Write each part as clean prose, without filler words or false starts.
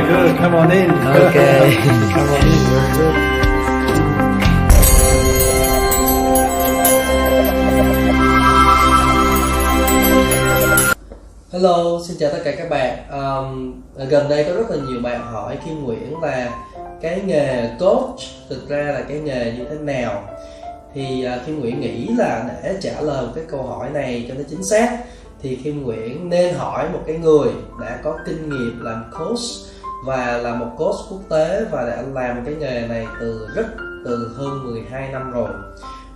good. Come on in. Okay. Come on in. Very good. Hello, xin chào tất cả các bạn. Gần đây có rất là nhiều bạn hỏi Kim Nguyễn là cái nghề coach thực ra là cái nghề như thế nào. Thì Kim Nguyễn nghĩ là để trả lời một cái câu hỏi này cho nó chính xác thì Kim Nguyễn nên hỏi một cái người đã có kinh nghiệm làm coach và là một coach quốc tế và đã làm cái nghề này từ hơn 12 năm rồi.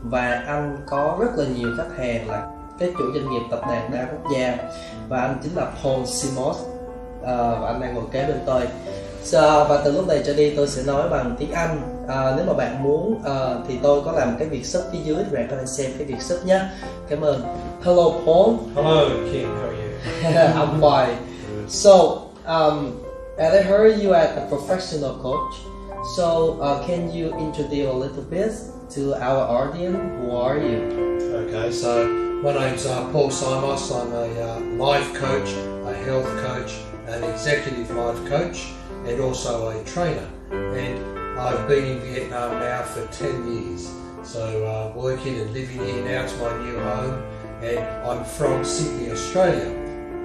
Và anh có rất là nhiều khách hàng là cái chủ doanh nghiệp tập đoàn đa quốc gia và anh chính là Simos và anh đang ngồi kế bên tôi. Và từ lúc này trở đi tôi sẽ nói bằng tiếng Anh. Nếu mà bạn muốn thì tôi có làm cái việc sub phía dưới thì bạn có thể xem cái việc sub nhé. Cảm ơn. Hello Paul. Hello Kim, how are you? I'm fine. So as I heard you are a professional coach, so can you introduce a little bit to our audience? Who are you? Okay, so my name's Paul Simos. I'm a life coach, a health coach, an executive life coach, and also a trainer. And I've been in Vietnam now for 10 years. So working and living here now, it's my new home. And I'm from Sydney, Australia.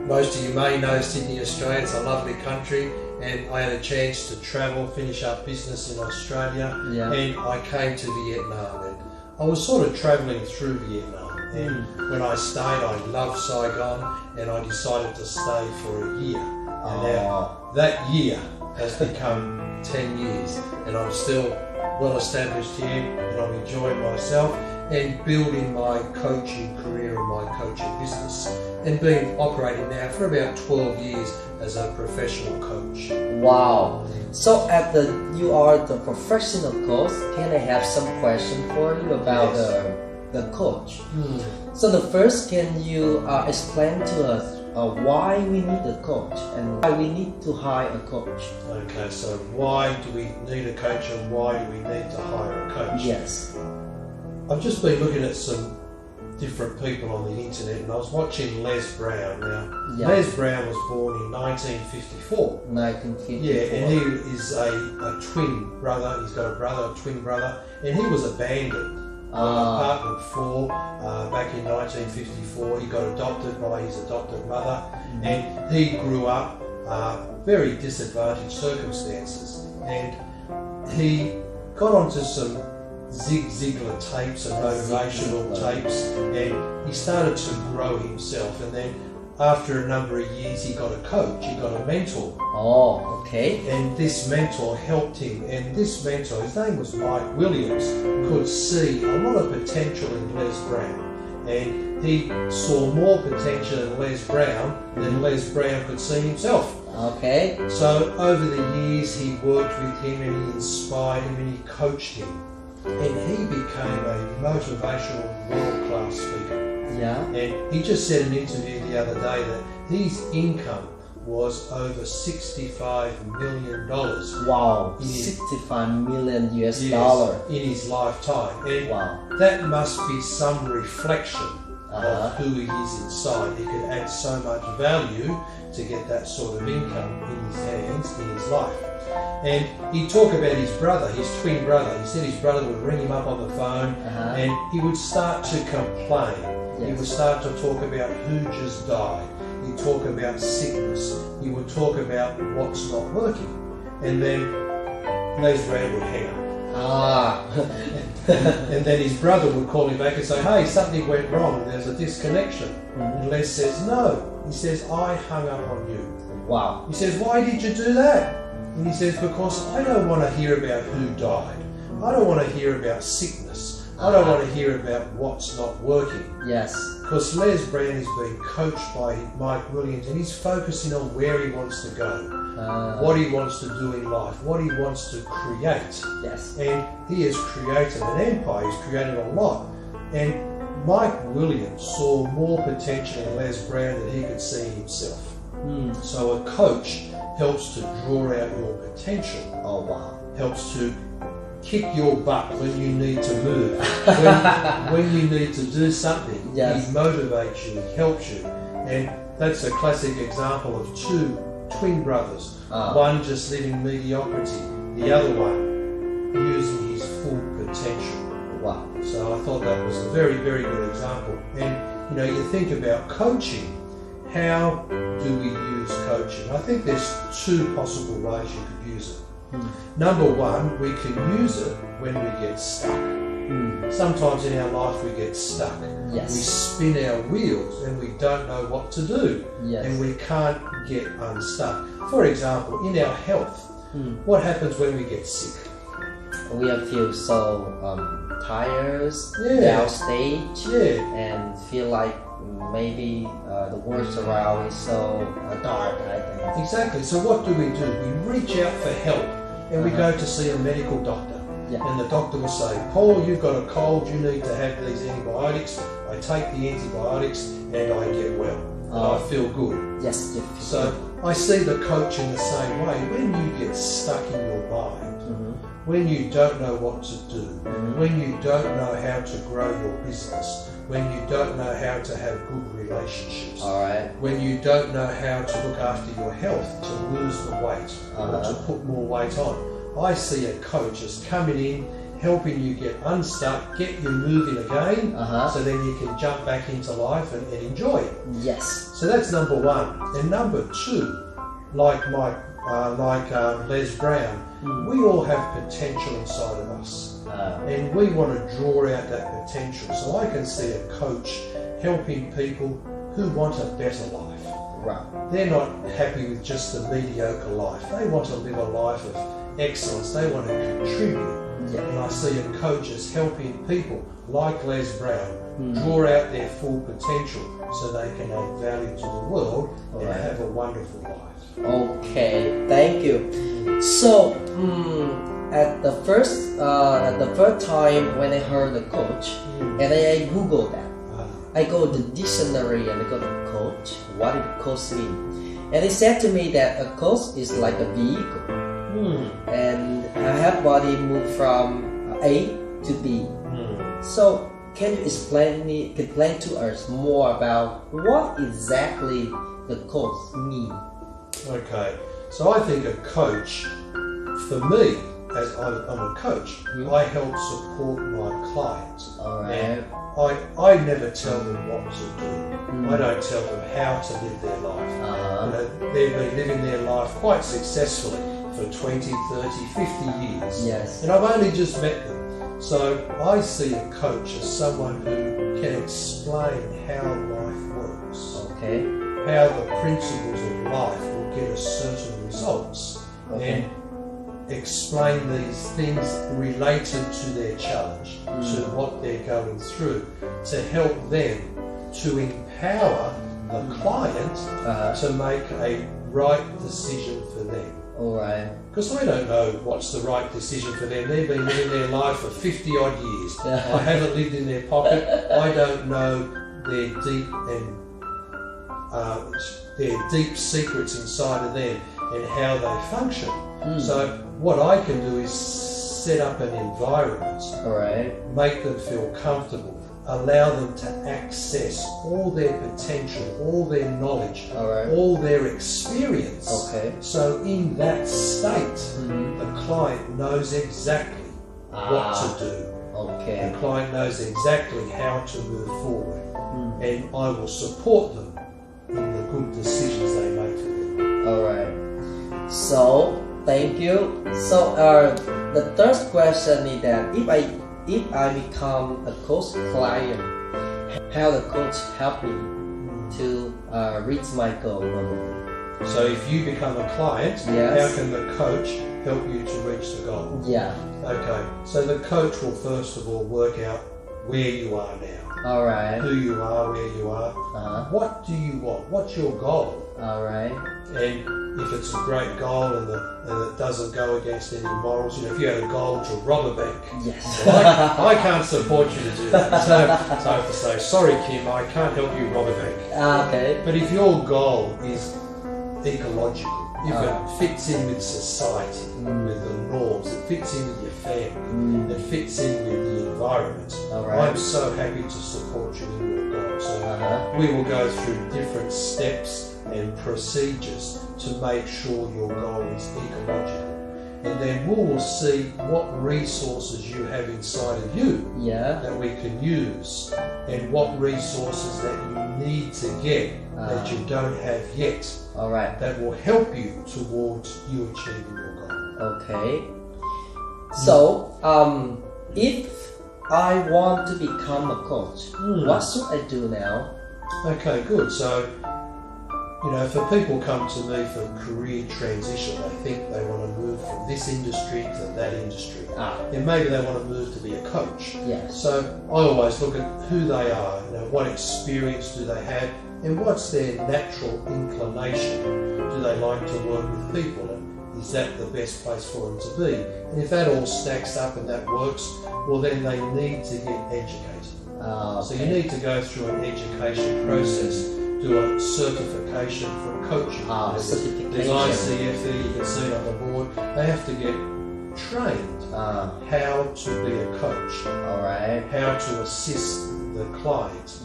Most of you may know Sydney, Australia. It's a lovely country. And I had a chance to travel, finish up business in Australia. Yeah. And I came to Vietnam. And I was sort of travelling through Vietnam. And when I stayed, I loved Saigon, and I decided to stay for a year. And now that year has become 10 years, and I'm still well established here, and I'm enjoying myself and building my coaching career and my coaching business, and been operating now for about 12 years as a professional coach. Wow. So you are the professional coach, can I have some question for you about the coach? So the first, can you explain to us why we need a coach and why we need to hire a coach? Okay, so why do we need a coach and why do we need to hire a coach? Yes. I've just been looking at some different people on the internet, and I was watching Les Brown. Now, Les Brown was born in 1954. 1954. Yeah, and he is a twin brother. He's got a twin brother, and he was a bandit. Apartment 4 back in 1954. He got adopted by his adopted mother, and he grew up very disadvantaged circumstances, and he got onto some Zig Ziglar tapes and motivational tapes, and he started to grow himself. And then after a number of years he got a coach, he got a mentor. Oh, okay. And this mentor helped him, and this mentor, his name was Mike Williams, could see a lot of potential in Les Brown, and he saw more potential in Les Brown than Les Brown could see himself. Okay. So over the years he worked with him, and he inspired him, and he coached him, and he became a motivational world-class speaker. Yeah. And he just said in an interview the other day that his income was over $65 million. Wow, $65 million US dollar in his lifetime. And wow. That must be some reflection of who he is inside. He could add so much value to get that sort of income in his hands, in his life. And he talked about his brother, his twin brother. He said his brother would ring him up on the phone and he would start to complain. He would start to talk about who just died. He'd talk about sickness. He would talk about what's not working. And then Les Brown would hang up. And then his brother would call him back and say, hey, something went wrong. There's a disconnection. And Les says, no. He says, I hung up on you. Wow. He says, why did you do that? And he says, because I don't want to hear about who died. I don't want to hear about sickness. I don't want to hear about what's not working. Yes. Because Les Brown is being coached by Mike Williams, and he's focusing on where he wants to go, what he wants to do in life, what he wants to create. Yes. And he has created an empire, he's created a lot. And Mike Williams saw more potential in Les Brown than he could see himself. So a coach helps to draw out your potential. Oh wow. Helps to kick your butt when you need to move. when you need to do something, he motivates you, he helps you. And that's a classic example of two twin brothers. One just living mediocrity, the other one using his full potential. Wow. So I thought that was a very, very good example. And you know, you think about coaching. How do we use coaching? I think there's two possible ways you could use it. Number one, we can use it when we get stuck. Sometimes in our life we get stuck. Yes. We spin our wheels and we don't know what to do. Yes. And we can't get unstuck. For example, in our health, what happens when we get sick? We feel so tired, Yeah. downstage, and feel like maybe the world around is so dark, I think. Exactly. So what do? We reach out for help and we go to see a medical doctor. Yeah. And the doctor will say, Paul, you've got a cold, you need to have these antibiotics. I take the antibiotics and I get well. And I feel good. Yes. So I see the coach in the same way. When you get stuck in your mind, when you don't know what to do, when you don't know how to grow your business, when you don't know how to have good relationships, when you don't know how to look after your health, to lose the weight or to put more weight on, I see a coach just coming in, helping you get unstuck, get you moving again, so then you can jump back into life and enjoy it. Yes. So that's number one. And number two, like Les Brown, we all have potential inside of us. And we want to draw out that potential. So I can see a coach helping people who want a better life. Right. They're not happy with just a mediocre life. They want to live a life of excellence. They want to contribute. And I see a coach as helping people like Les Brown draw out their full potential so they can add value to the world and have a wonderful life. Okay, thank you. So, at the first time when I heard the coach, and I googled that, I go to the dictionary and I go to coach. What did coach mean? And it said to me that a coach is like a vehicle, and have body move from A to B. So, can you explain to us more about what exactly the coach mean? Okay, so I think a coach, for me, as I'm a coach, I help support my clients. And I never tell them what to do. I don't tell them how to live their life. You know, they've been living their life quite successfully for 20, 30, 50 years. Yes. And I've only just met them. So I see a coach as someone who can explain how life works. Okay. How the principles of life will get us certain results. And explain these things related to their challenge, to what they're going through, to help them to empower the client to make a right decision for them. Because I don't know what's the right decision for them. They've been living their life for 50 odd years. I haven't lived in their pocket. I don't know their deep secrets inside of them and how they function. So what I can do is set up an environment, make them feel comfortable, allow them to access all their potential, all their knowledge, all their experience. So in that state, the client knows exactly what to do. The client knows exactly how to move forward. And I will support them in the good decisions they make for them. So, thank you. So, the third question is that if I become a coach client, how the coach help me to reach my goal? So if you become a client, how can the coach help you to reach the goal? Okay, so the coach will first of all work out where you are now. Who you are, where you are. What do you want? What's your goal? And if it's a great goal and it doesn't go against any morals, you know, if you had a goal to rob a bank, I can't support you to do that. So I have to say, sorry Kim, I can't help you rob a bank. But if your goal is ecological, if it fits in with society, with the norms, it fits in with your family, it fits in with the environment. Alright. I'm so happy to support you in your goal. So we will go through different steps and procedures to make sure your goal is ecological. And then we will see what resources you have inside of you that we can use, and what resources that you need to get that you don't have yet. Alright. That will help you towards you achieving your goal. Okay. So, if I want to become a coach, what should I do now? Okay, good. So, you know, for people come to me for career transition, they think they want to move from this industry to that industry. And maybe they want to move to be a coach. Yes. So I always look at who they are, you know, what experience do they have, and what's their natural inclination. Do they like to work with people? And is that the best place for them to be? And if that all stacks up and that works, well then they need to get educated. So you need to go through an education process, do a certification for coaching. Certification. There's ICFE, you can see it on the board. They have to get trained how to be a coach, how to assist the client,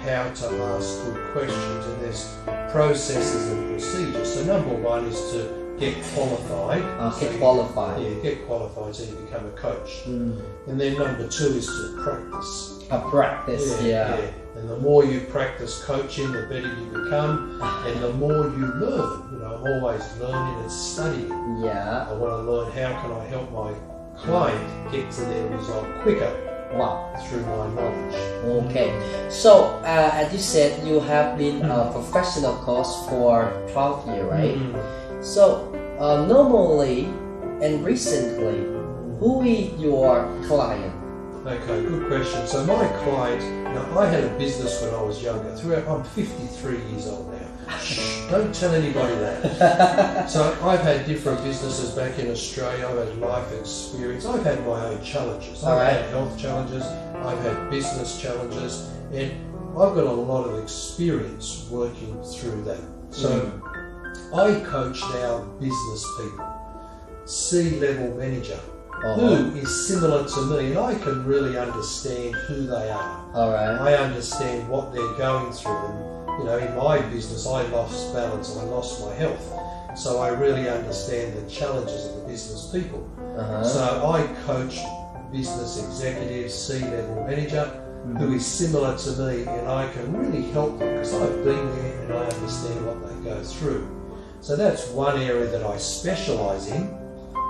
how to ask good questions, and there's processes and procedures. So number one is to get qualified. Get qualified. Yeah, get qualified so you become a coach. And then number two is to practice. Practice, And the more you practice coaching, the better you become, and the more you learn. You know, I'm always learning and studying. I want to learn how can I help my client get to their result quicker. Through my knowledge. Okay. So, as you said, you have been a professional coach for 12 years, right? So, normally and recently, who is your client? Okay, good question. So my client, now I had a business when I was younger. I'm 53 years old now. Shh, don't tell anybody that. So I've had different businesses back in Australia. I've had life experience. I've had my own challenges. I've had health challenges. I've had business challenges. And I've got a lot of experience working through that. So I coach now business people, C-level manager, who is similar to me, and I can really understand who they are. I understand what they're going through, and you know, in my business I lost balance, I lost my health, so I really understand the challenges of the business people. So I coach business executives, C-level manager, who is similar to me, and I can really help them because I've been there and I understand what they go through. So that's one area that I specialise in.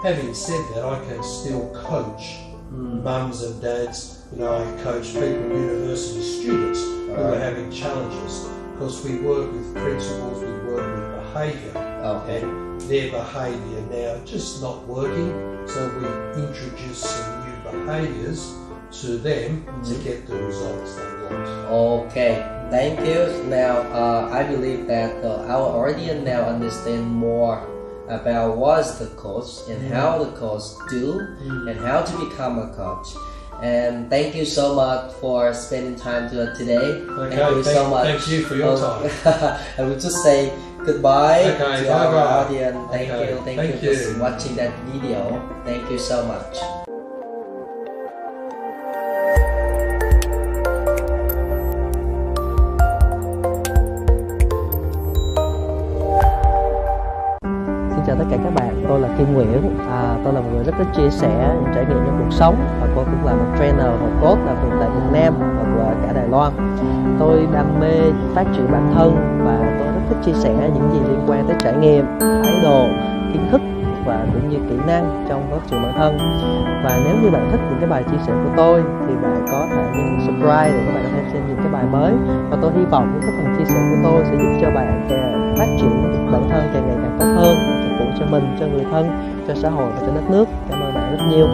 Having said that, I can still coach mums and dads. You know, I coach people, university students who are having challenges, because we work with principles, we work with behaviour, and their behaviour now just not working, so we introduce some new behaviours to them to get the results they want. Okay, thank you. Now, I believe that our audience now understand more about what is the coach and how the coach do and how to become a coach. And thank you so much for spending time today. Okay, thank you so much. Thank you for your time. I will just say goodbye to our audience. Thank you you for watching that video. Thank you so much. Xin chào tất cả các bạn, tôi là Kim Nguyễn. Tôi là một người rất thích chia sẻ những trải nghiệm trong cuộc sống, và tôi cũng là một trainer, một coach làm việc tại Việt Nam và cả Đài Loan. Tôi đam mê phát triển bản thân và tôi rất thích chia sẻ những gì liên quan tới trải nghiệm, thái độ, kiến thức và cũng như kỹ năng trong phát triển bản thân. Và nếu như bạn thích những cái bài chia sẻ của tôi thì bạn có thể subscribe để các bạn có thể xem những cái bài mới. Và tôi hy vọng những cái phần chia sẻ của tôi sẽ giúp cho bạn phát triển bản thân càng ngày càng tốt hơn, phục vụ cho mình, cho người thân, cho xã hội và cho đất nước. Cảm ơn bạn rất nhiều.